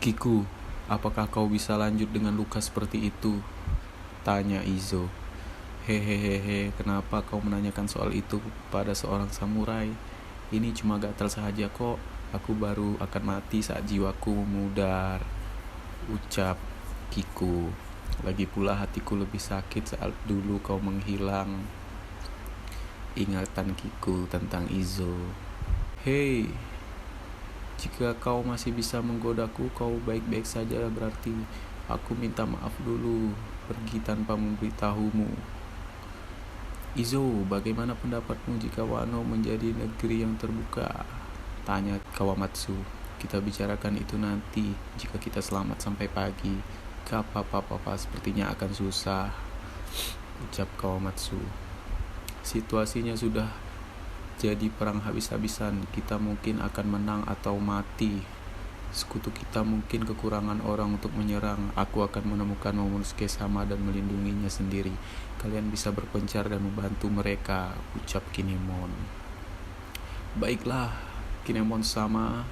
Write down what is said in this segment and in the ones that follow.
Kiku, apakah kau bisa lanjut dengan luka seperti itu? Tanya Izo. Hehehehe, kenapa kau menanyakan soal itu pada seorang samurai? Ini cuma gatal saja kok. Aku baru akan mati saat jiwaku memudar. Ucap Kiku. Lagi pula hatiku lebih sakit saat dulu kau menghilang. Ingatan Kiku tentang Izo. Hei, jika kau masih bisa menggodaku, kau baik-baik saja berarti. Aku minta maaf dulu, pergi tanpa memberitahumu. Izo, bagaimana pendapatmu jika Wano menjadi negeri yang terbuka? Tanya Kawamatsu. Kita bicarakan itu nanti, jika kita selamat sampai pagi. Papa sepertinya akan susah, ucap Kawamatsu. Situasinya sudah jadi perang habis-habisan. Kita mungkin akan menang atau mati. Sekutu kita mungkin kekurangan orang untuk menyerang. Aku akan menemukan Momonosuke sama dan melindunginya sendiri. Kalian bisa berpencar dan membantu mereka, ucap Kinemon. Baiklah, Kinemon sama,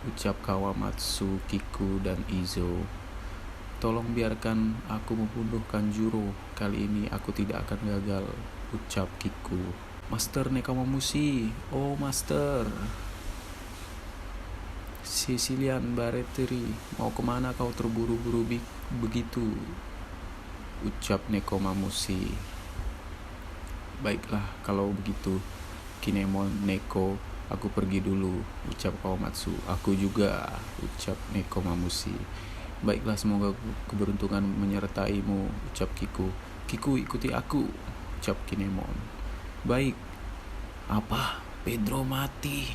ucap Kawamatsu, Kiku, dan Izo. Tolong biarkan aku membunuh Kanjuro. Kali ini aku tidak akan gagal, ucap Kiku. Master Nekomamushi, oh Master. Sicilian Barreteri, mau kemana kau terburu-buru begitu? Ucap Nekomamushi. Baiklah, kalau begitu, Kinemon, Neko, aku pergi dulu, ucap Kawamatsu. Aku juga, ucap Nekomamushi. Baiklah, semoga keberuntungan menyertaimu, ucap Kiku. Kiku, ikuti aku, ucap Kinemon. Baik. Apa? Pedro mati?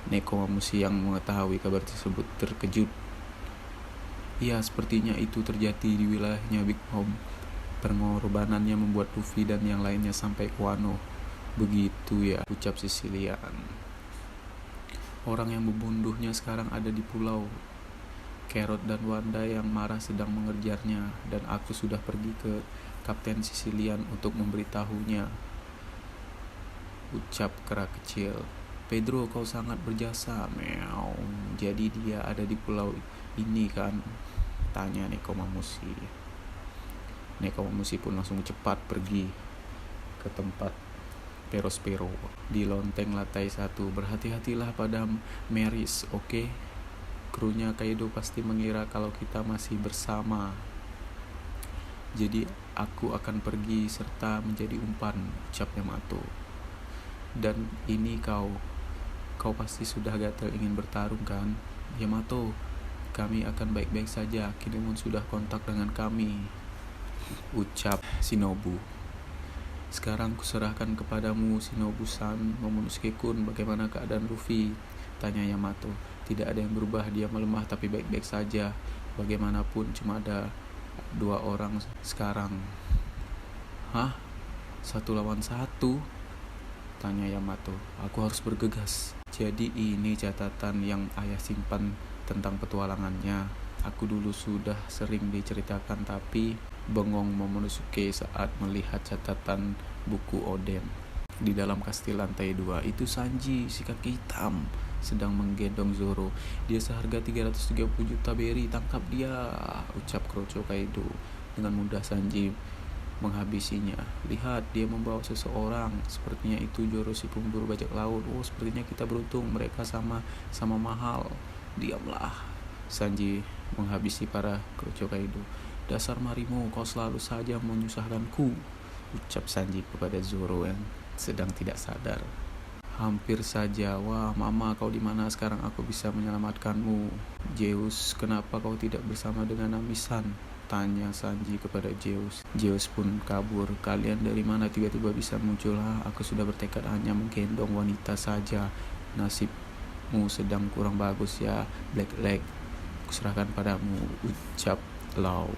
Nekomamushi yang mengetahui kabar tersebut terkejut. Ya, sepertinya itu terjadi di wilayahnya Big Mom. Pengorbanannya membuat Luffy dan yang lainnya sampai ke Wano. Begitu ya, ucap Sicilian. Orang yang membunuhnya sekarang ada di pulau. Carrot dan Wanda yang marah sedang mengejarnya, dan aku sudah pergi ke Kapten Sicilian untuk memberitahunya, ucap kera kecil. Pedro, kau sangat berjasa, meow. Jadi dia ada di pulau ini kan? Tanya Nekomamushi. Nekomamushi pun langsung cepat pergi ke tempat Perospero. Di lonteng lantai 1, berhati-hatilah pada Meris, oke? Krunya Kaido pasti mengira kalau kita masih bersama. Jadi aku akan pergi serta menjadi umpan, ucap Yamato. Dan ini kau pasti sudah gatal ingin bertarung kan? Yamato, kami akan baik-baik saja. Kinemon sudah kontak dengan kami, ucap Shinobu. Sekarang kuserahkan kepadamu, Shinobu-san. Momonosuke-kun, bagaimana keadaan Luffy? Tanya Yamato. Tidak ada yang berubah, dia melemah tapi baik-baik saja. Bagaimanapun cuma ada 2 orang sekarang. Hah? 1 lawan 1? Tanya Yamato. Aku harus bergegas. Jadi ini catatan yang ayah simpan tentang petualangannya. Aku dulu sudah sering diceritakan, tapi bengong Momonosuke saat melihat catatan buku Oden. Di dalam kastil lantai 2, itu Sanji, si kaki hitam, sedang menggendong Zoro. Dia seharga 330 juta beri, tangkap dia, ucap Kroco Kaido. Dengan mudah Sanji menghabisinya. Lihat, dia membawa seseorang. Sepertinya itu Zoro, si pemburu bajak laut. Oh, sepertinya kita beruntung, mereka sama mahal. Diamlah. Sanji menghabisi para Kroco Kaido. Dasar Marimo, kau selalu saja menyusahkanku, ucap Sanji kepada Zoro yang sedang tidak sadar. Hampir saja. Wah, Mama, kau di mana sekarang? Aku bisa menyelamatkanmu. Zeus, kenapa kau tidak bersama dengan Nami-san? Tanya Sanji kepada Zeus. Zeus pun kabur. Kalian dari mana tiba-tiba bisa muncul? Aku sudah bertekad hanya menggendong wanita saja. Nasibmu sedang kurang bagus ya, Black Leg. Kuserahkan padamu, ucap Law.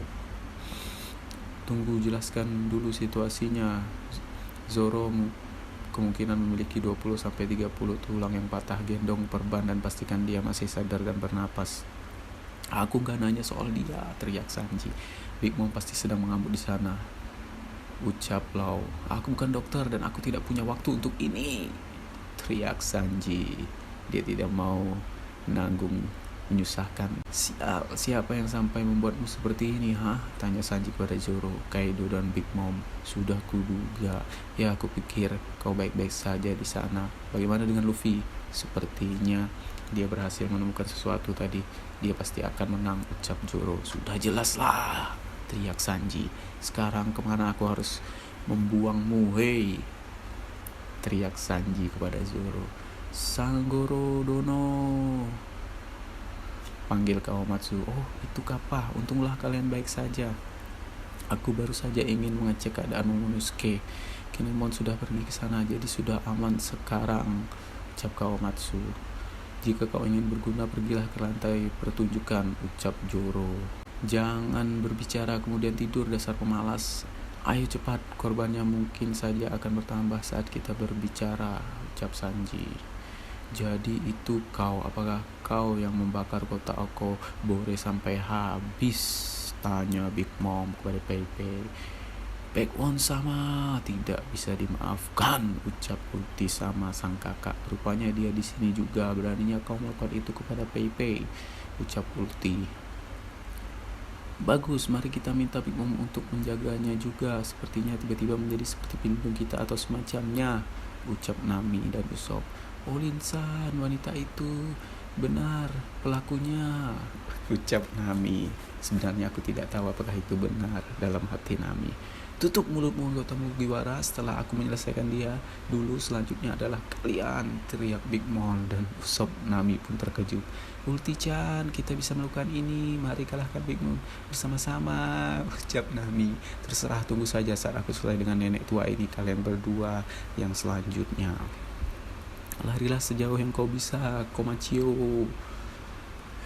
Tunggu, jelaskan dulu situasinya. Zoro kemungkinan memiliki 20-30 tulang yang patah. Gendong perban dan pastikan dia masih sadar dan bernapas. Aku gak nanya soal dia, teriak Sanji. Big Mom pasti sedang mengamuk di sana, ucap Law. Aku bukan dokter dan aku tidak punya waktu untuk ini, teriak Sanji. Dia tidak mau menanggung menyusahkan. Siapa yang sampai membuatmu seperti ini, ha? Tanya Sanji kepada Zoro, Kaido dan Big Mom. Sudah kuduga. Ya, aku pikir kau baik-baik saja di sana. Bagaimana dengan Luffy? Sepertinya dia berhasil menemukan sesuatu tadi. Dia pasti akan menang, ucap Zoro. Sudah jelas lah, teriak Sanji. Sekarang kemana aku harus membuangmu, hei? Teriak Sanji kepada Zoro. Sanggoro Dono, panggil Kawamatsu. Oh, itu Kappa. Untunglah kalian baik saja. Aku baru saja ingin mengecek keadaan Momonosuke. Kinemon sudah pergi ke sana, jadi sudah aman sekarang, ucap Kawamatsu. Jika kau ingin berguna, pergilah ke lantai pertunjukan, ucap Zoro. Jangan berbicara kemudian tidur, dasar pemalas. Ayo cepat, korbannya mungkin saja akan bertambah saat kita berbicara, ucap Sanji. Jadi itu kau, apakah kau yang membakar kotak Okobore sampai habis? Tanya Big Mom kepada Pei-Pei. Baekwoon sama, tidak bisa dimaafkan, ucap Ulti sama sang kakak. Rupanya dia di sini juga, beraninya kau melakukan itu kepada Pei-Pei, ucap Ulti. Bagus, mari kita minta Big Mom untuk menjaganya juga. Sepertinya tiba-tiba menjadi seperti pelindung kita atau semacamnya, ucap Nami dan Usopp. Oh Linsan, wanita itu benar pelakunya, ucap Nami. Sebenarnya aku tidak tahu apakah itu benar, dalam hati Nami. Tutup mulutmu anggota Mugiwara, setelah aku menyelesaikan dia dulu, selanjutnya adalah kalian, teriak Big Mom dan Usopp. Nami pun terkejut. Ulti-chan, kita bisa melakukan ini, mari kalahkan Big Mom bersama-sama, ucap Nami. Terserah, tunggu saja saat aku selesai dengan nenek tua ini, kalian berdua yang selanjutnya. Larilah sejauh yang kau bisa, Komachio.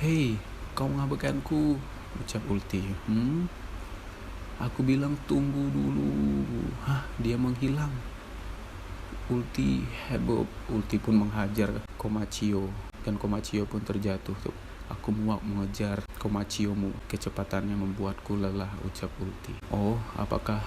Hei, kau mengabaikanku, ucap Ulti. Aku bilang tunggu dulu. Hah, dia menghilang. Ulti heboh. Ulti pun menghajar Komachio, dan Komachio pun terjatuh. Tuh, aku muak mengejar Komachiomu. Kecepatannya membuatku lelah, ucap Ulti. Oh, apakah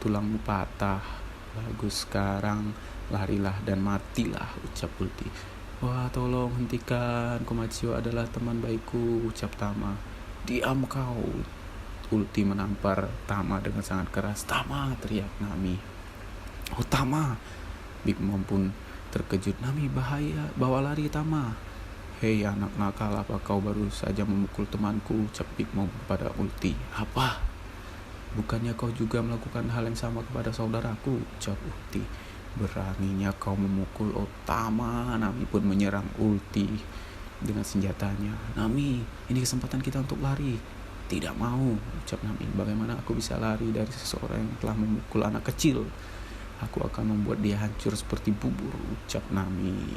tulangmu patah? Bagus, sekarang larilah dan matilah, ucap Ulti. Wah, tolong hentikan, Komachio adalah teman baikku, ucap Tama. Diam kau. Ulti menampar Tama dengan sangat keras. Tama, teriak Nami. Oh Tama. Big Mom pun terkejut. Nami, bahaya, bawa lari Tama. Hei anak nakal, apa kau baru saja memukul temanku, ucap Big Mom kepada Ulti. Apa? Bukannya kau juga melakukan hal yang sama kepada saudaraku, ucap Ulti. Beraninya kau memukul Otama. Nami pun menyerang Ulti dengan senjatanya. Nami, ini kesempatan kita untuk lari. Tidak mau, ucap Nami. Bagaimana aku bisa lari dari seseorang yang telah memukul anak kecil? Aku akan membuat dia hancur seperti bubur, ucap Nami.